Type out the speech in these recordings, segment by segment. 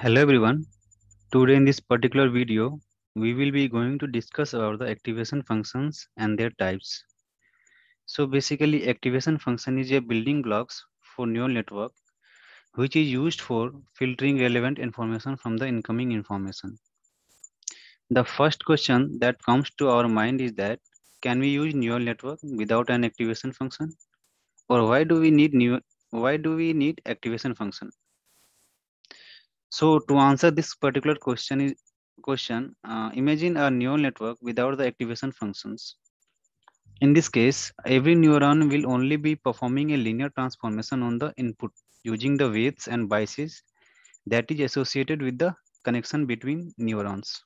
Hello everyone. Today in this particular video, we will be going to discuss about the activation functions and their types. So basically activation function is a building blocks for neural network which is used for filtering relevant information from the incoming information. The first question that comes to our mind is that can we use neural network without an activation function, or why do we need activation function? So to answer this particular question, imagine a neural network without the activation functions. In this case, every neuron will only be performing a linear transformation on the input using the weights and biases that is associated with the connection between neurons.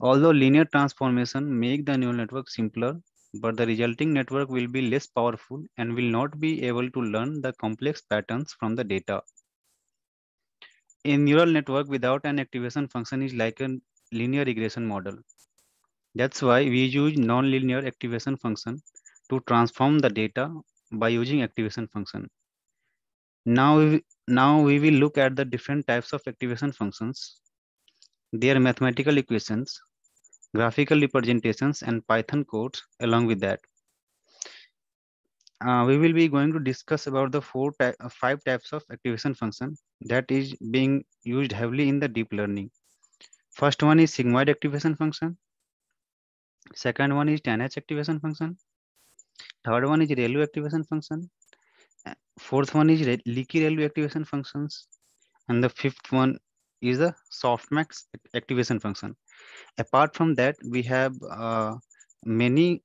Although linear transformation make the neural network simpler, but the resulting network will be less powerful and will not be able to learn the complex patterns from the data. A neural network without an activation function is like a linear regression model. That's why we use nonlinear activation function to transform the data by using activation function. Now we will look at the different types of activation functions, their mathematical equations, graphical representations, and Python codes along with that. We will be going to discuss about the five types of activation function that is being used heavily in the deep learning. First one is sigmoid activation function. Second one is tanh activation function. Third one is ReLU activation function. Fourth one is leaky ReLU activation functions. And the fifth one is the softmax activation function. Apart from that, we have many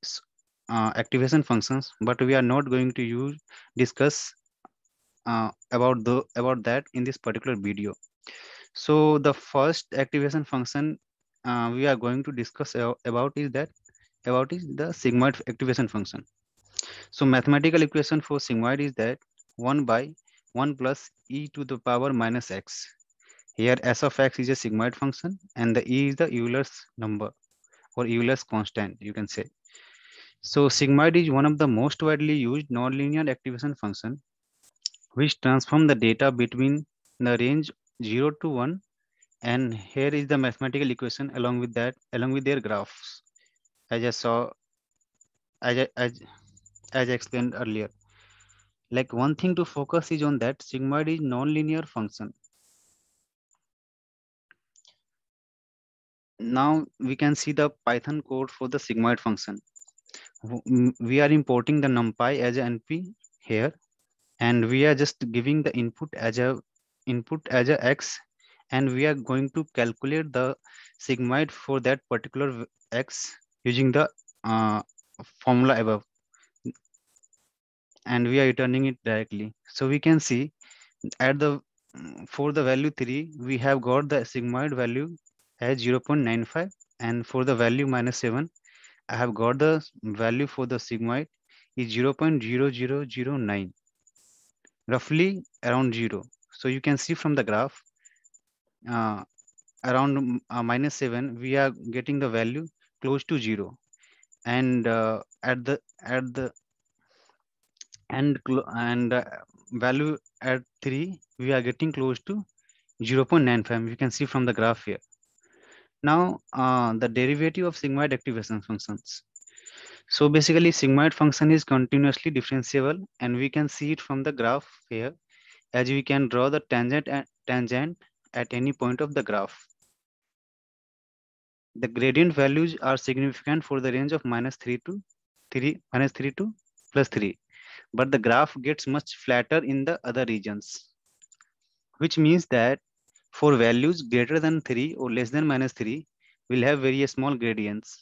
activation functions, but we are not going to discuss about that in this particular video. So the first activation function we are going to discuss about is the sigmoid activation function. So mathematical equation for sigmoid is that 1 by 1 plus e to the power minus x. Here s of x is a sigmoid function and the e is the Euler's number or Euler's constant, you can say. So sigmoid is one of the most widely used nonlinear activation function which transform the data between the range 0 to 1, and here is the mathematical equation along with their graphs as I saw as I explained earlier. Like one thing to focus is on that sigmoid is non-linear function. Now we can see the Python code for the sigmoid function. We are importing the numpy as a np here, and we are just giving the input as a x, and we are going to calculate the sigmoid for that particular x using the formula above, and we are returning it directly. So we can see at the for the value 3 we have got the sigmoid value as 0.95, and for the value minus 7 I have got the value for the sigmoid is 0.0009, roughly around 0. So you can see from the graph uh, around minus 7 we are getting the value close to 0, and at the and value at 3 we are getting close to 0.95. You can see from the graph here. Now the derivative of sigmoid activation functions. So basically sigmoid function is continuously differentiable, and we can see it from the graph here, as we can draw the tangent at any point of the graph. The gradient values are significant for the range of minus 3 to plus 3, but the graph gets much flatter in the other regions, which means that for values greater than 3 or less than minus 3, we'll have very small gradients.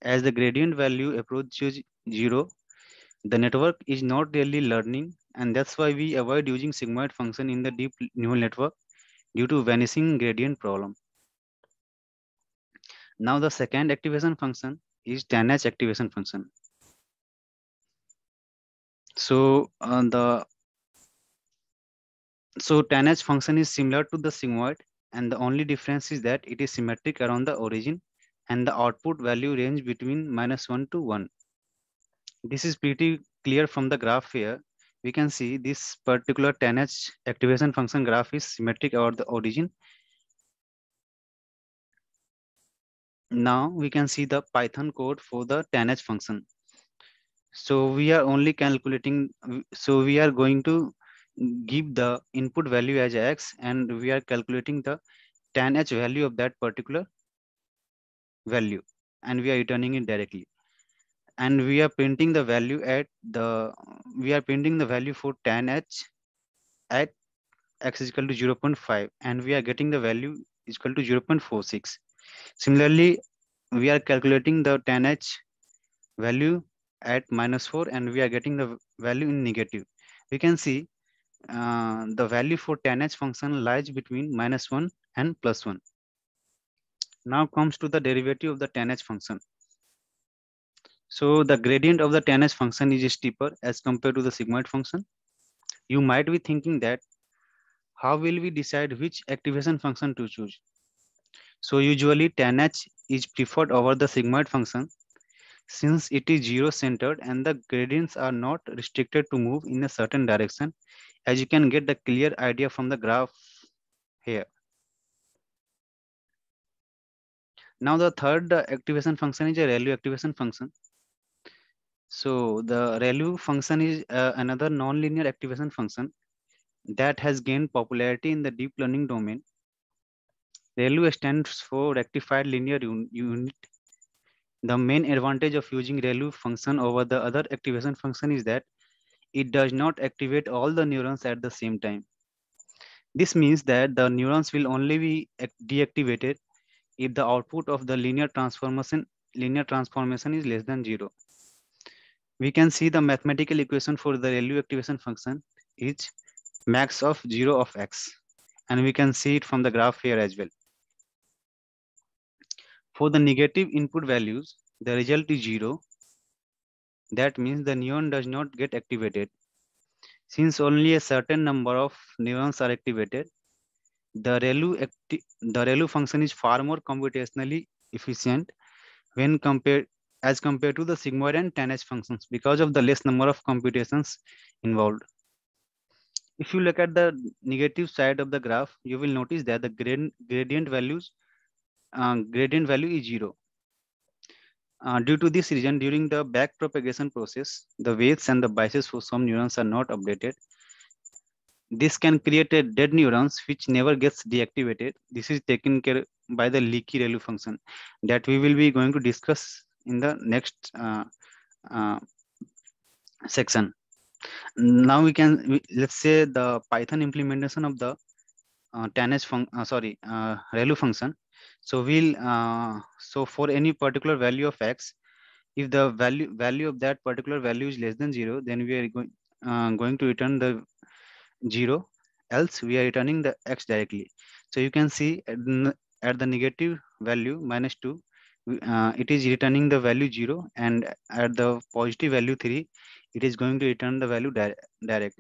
As the gradient value approaches 0, the network is not really learning, and that's why we avoid using sigmoid function in the deep neural network due to vanishing gradient problem. Now the second activation function is tanh activation function. So tanh function is similar to the sigmoid, and the only difference is that it is symmetric around the origin, and the output value range between minus 1 to 1. This is pretty clear from the graph here. we can see this particular 10H activation function graph is symmetric over the origin. Now we can see the Python code for the 10H function. So we are only calculating, so we are going to give the input value as x, and we are calculating the 10H value of that particular value, and we are returning it directly. And we are printing the value at the, we are printing the value for 10H at x is equal to 0.5, and we are getting the value is equal to 0.46. Similarly, we are calculating the 10H value at -4, and we are getting the value in negative. We can see the value for 10H function lies between -1 and +1. Now comes to the derivative of the 10H function. So the gradient of the 10H function is steeper as compared to the sigmoid function. You might be thinking that how will we decide which activation function to choose? So usually 10H is preferred over the sigmoid function since it is zero centered and the gradients are not restricted to move in a certain direction, as you can get the clear idea from the graph here. Now the third activation function is a ReLU activation function. So the ReLU function is another nonlinear activation function that has gained popularity in the deep learning domain. ReLU stands for rectified linear unit. The main advantage of using ReLU function over the other activation function is that it does not activate all the neurons at the same time. This means that the neurons will only be deactivated if the output of the linear transformation is less than 0. We can see the mathematical equation for the ReLU activation function is max of 0 of x, and we can see it from the graph here as well. For the negative input values, the result is 0. That means the neuron does not get activated. Since only a certain number of neurons are activated, the ReLU function is far more computationally efficient when compared to the sigmoid and 10H functions because of the less number of computations involved. If you look at the negative side of the graph, you will notice that the gradient value is 0. Due to this reason, during the backpropagation process, the weights and the biases for some neurons are not updated. This can create a dead neurons which never gets deactivated. This is taken care by the leaky ReLU function that we will be going to discuss in the next uh, section. Now let's say the Python implementation of the 10H ReLU function. So so for any particular value of x, if the value of that particular value is less than 0, then we are going to return the 0, else we are returning the x directly. So you can see at the negative value -2, it is returning the value 0, and at the positive value 3, it is going to return the value direct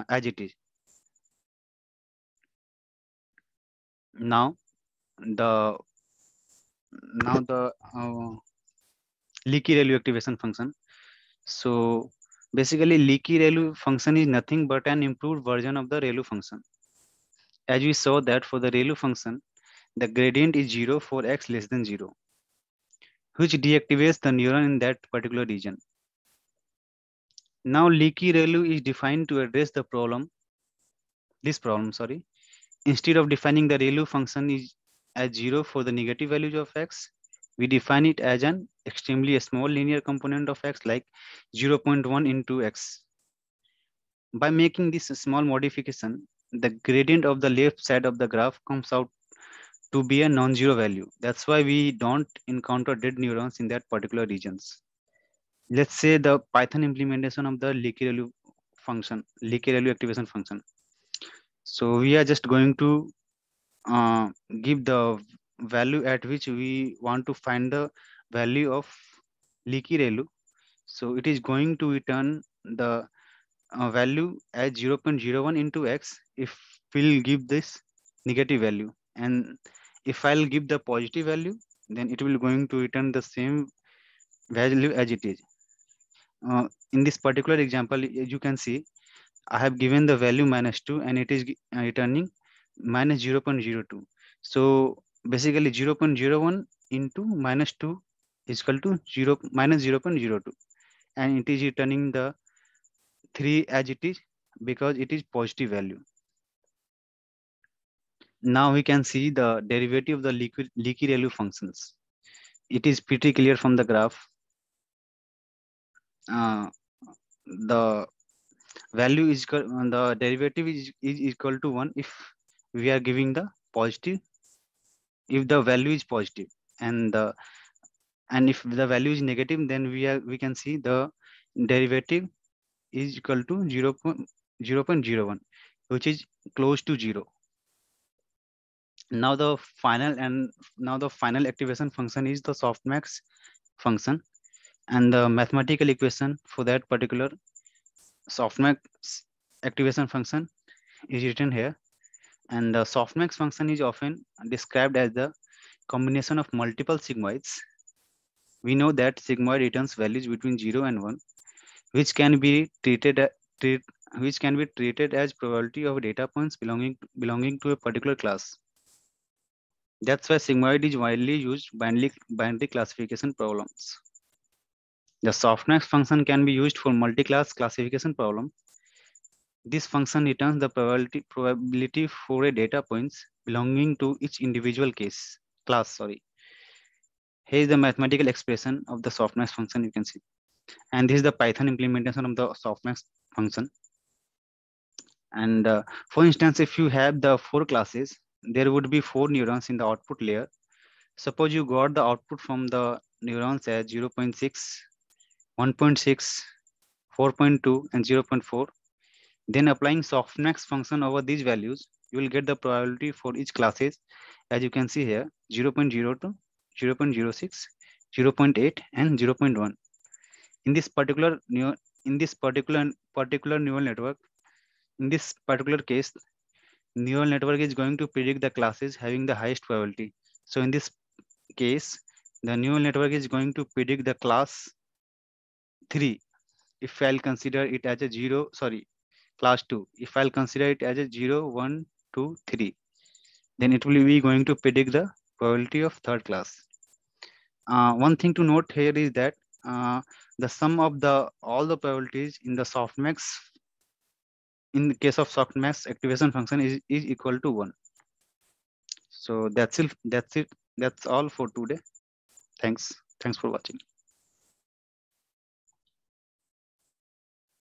as it is. Now the leaky ReLU activation function. So basically leaky ReLU function is nothing but an improved version of the ReLU function. As we saw that for the ReLU function, the gradient is 0 for x less than 0, which deactivates the neuron in that particular region. Now leaky ReLU is defined to address this problem. Instead of defining the ReLU function is as 0 for the negative values of x, we define it as an extremely small linear component of x, like 0.1 into x. By making this small modification, the gradient of the left side of the graph comes out to be a non-zero value. That's why we don't encounter dead neurons in that particular regions. Let's say the Python implementation of the leaky ReLU activation function. So we are just going to give the value at which we want to find the value of leaky ReLU. So it is going to return the value as 0.01 into x if we'll give this negative value, and if I'll give the positive value, then it will going to return the same value as it is. in this particular example, you can see I have given the value -2 and it is returning -0.02. So basically 0.01 into -2 is equal to -0.02, and it is returning the 3 as it is because it is positive value. Now we can see the derivative of the leaky ReLU functions. It is pretty clear from the graph. The value is the derivative is equal to 1 if we are giving the positive, if the value is positive, and if the value is negative, then we can see the derivative is equal to 0.01, which is close to 0. Now the final activation function is the softmax function, and the mathematical equation for that particular softmax activation function is written here. And the softmax function is often described as the combination of multiple sigmoids. We know that sigmoid returns values between 0 and 1, which can be treated as probability of data points belonging to a particular class. That's why sigmoid is widely used binary classification problems. The softmax function can be used for multi-class classification problem. This function returns the probability for a data points belonging to each individual class. Here is the mathematical expression of the softmax function, you can see. And this is the Python implementation of the softmax function. And for instance, if you have the 4 classes, there would be 4 neurons in the output layer. Suppose you got the output from the neurons as 0.6, 1.6, 4.2, and 0.4. Then applying softmax function over these values, you will get the probability for each classes, as you can see here: 0.02, 0.06, 0.8, and 0.1. In this particular neural network, in this particular case, neural network is going to predict the classes having the highest probability. So in this case, the neural network is going to predict the class 3 if I'll consider it as a class 2. If I'll consider it as a 0, 1, 2, 3, then it will be going to predict the probability of third class. One thing to note here is that the sum of all the probabilities in the softmax, in the case of softmax activation function, is equal to 1. So that's all for today. Thanks for watching.